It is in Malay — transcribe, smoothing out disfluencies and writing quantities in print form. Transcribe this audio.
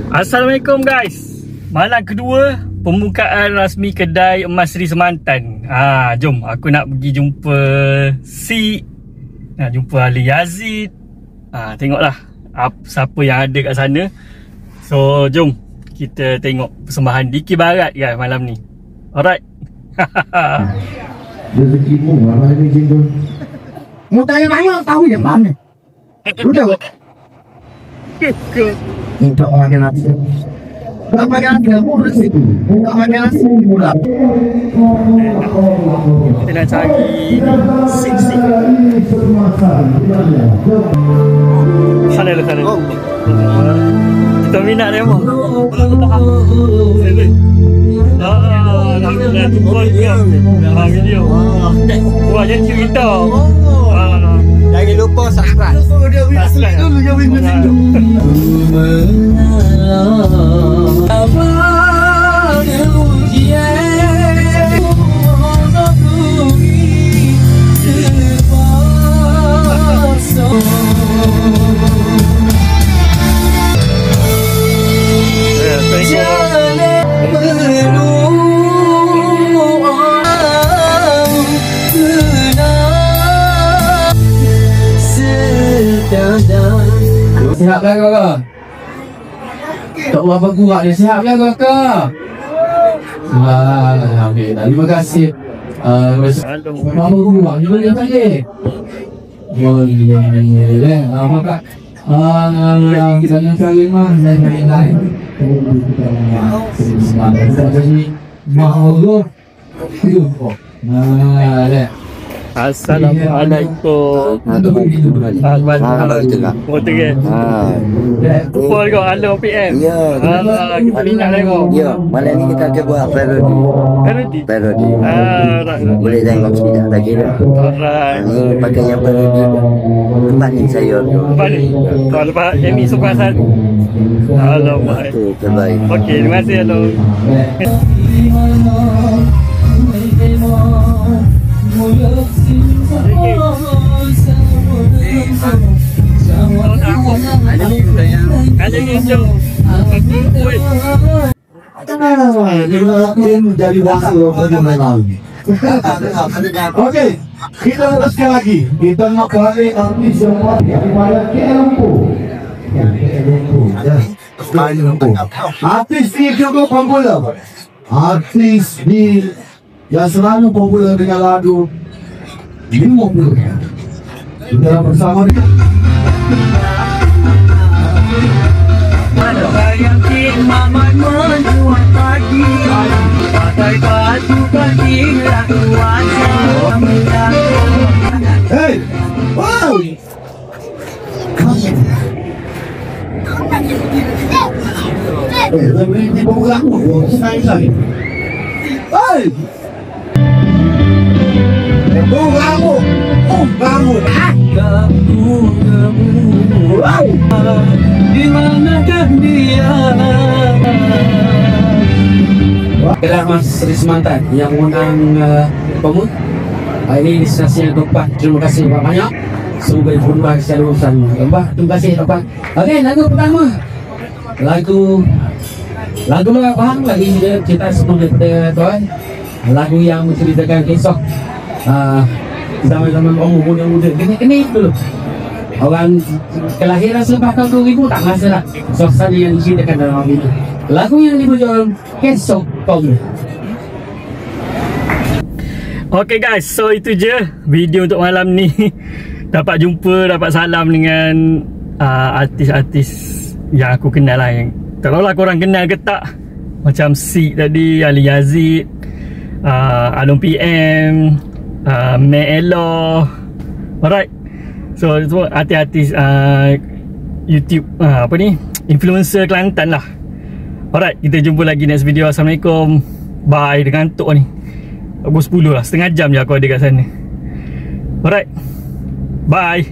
Assalamualaikum guys. Malam kedua pembukaan rasmi kedai emas Seri Semantan. Jom aku nak pergi jumpa Si, nak jumpa Ali Yazid. Tengoklah siapa yang ada kat sana. So jom kita tengok persembahan Diki Barat guys malam ni. Alright. Rezekimu apa ni cinta? Mau tanya mana tahu yang mana? Udah. Minta orang yang nasi. Tak makan kamu rezeki. Tak makan nasi mula. Kita nak cari sik-sik. Sana. Kita minat dia mau. Nak jumpa dia. Video. Wah, jadi cerita. Jangan lupa subscribe. Subscribe dulu je video situ. Siap kan kakak? Tak berapa kuat dia. Siap kan kakak? Alhamdulillah. Terima kasih. Mama kuat juga yang tadi. Boleh. Kakak. Jangan kali mah. Jangan lain. Semangat. Mahal. Assalamualaikum. Assalamualaikum. Kumpul kau Along PM. Ya. Kita minat tengok. Ya, malam ni kita akan buat parodi. Boleh tengok sekejap lagi dah. Alright. Ni pakai yang parodi dah. Lepas ni saya Balik. Kau lepas Amy Sukasan. Alamak. tu terbaik. Okey, terima kasih Along. Ada ni jom. Jadi waktu bagaimana? Okey, kita teruskan lagi. Kita nak balik artis yang artis ni cukup popular. Artis ni yang selalu popular dengan lagu 50. Kita bersama dia. Bayangin maman menjual pagi pakai baju pagi lakuannya. Hey! Wow! Lebih di bawah aku, saya lagi. Hey! Kamu, Di manakah dia? Kedai Emas Seri Semantan yang mengundang pemuda. Ini destinasi yang keempat. Terima kasih banyak. Semoga berubah secara urusan. Terima kasih Pak. Okey, lagu pertama. Lagu lah faham lagi kita sebelum kita tuan. Lagu yang menceritakan kisah zaman-zaman orang muda-muda kena dulu. Orang kelahiran selepas tahun 2000 tak rasa lah suasana yang diceritakan dalam lagu itu. Lagu yang diberjual Kesok Kong. Okay guys, so itu je video untuk malam ni. Dapat jumpa, dapat salam dengan artis-artis yang aku kenal lah. Yang tak tahulah korang kenal ke tak. Macam Si tadi, Ali Yazid, Along PM, Melo. Alright. So itu artis-artis YouTube influencer Kelantan lah. Alright, kita jumpa lagi next video. Assalamualaikum. Bye. Dah ngantuk ni. Pukul 10 lah. Setengah jam je aku ada kat sana. Alright. Bye.